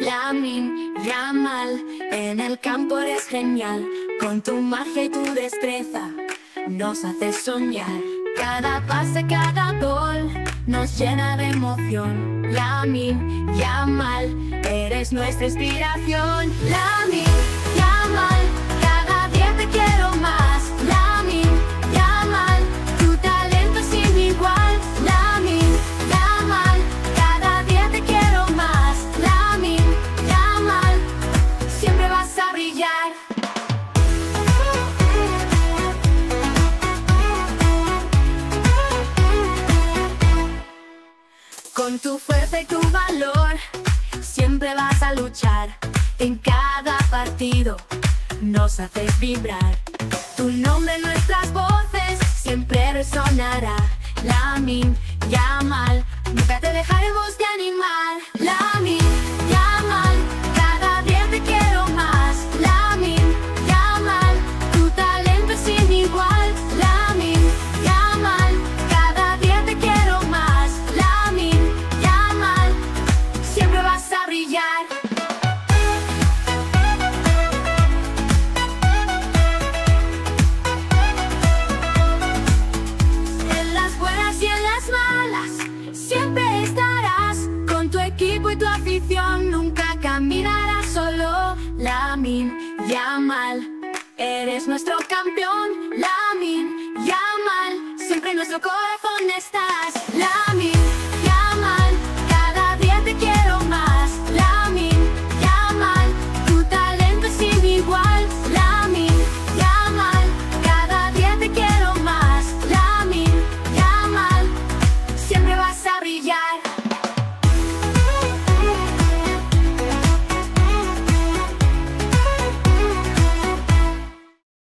Lamine Yamal, en el campo eres genial. Con tu magia y tu destreza nos haces soñar. Cada pase, cada gol nos llena de emoción. Lamine Yamal, eres nuestra inspiración. Lamine Yamal, cada día te quiero más. Lamine Yamal, tu talento es sin igual. Lamine Yamal, cada día te quiero más. Lamine Yamal, siempre vas a brillar. Con tu fuerza y tu valor siempre vas a luchar. En cada partido nos haces vibrar. Tu nombre en nuestras voces siempre resonará. Lamine Yamal, nunca te dejaremos de animar. Lamine Yamal, cada día te quiero más. Lamine Yamal, tu talento es sin igual. Lamine Yamal, cada día te quiero más. Lamine Yamal, siempre vas a brillar. En las buenas y en las malas siempre estarás. Con tu equipo y tu afición nunca caminarás solo. Lamine Yamal, eres nuestro campeón. Lamine Yamal, siempre en nuestro corazón estás. Lamine Yamal, cada día te quiero más. Lamine Yamal, tu talento es sin igual. Lamine Yamal, cada día te quiero más. Lamine Yamal, siempre vas a brillar.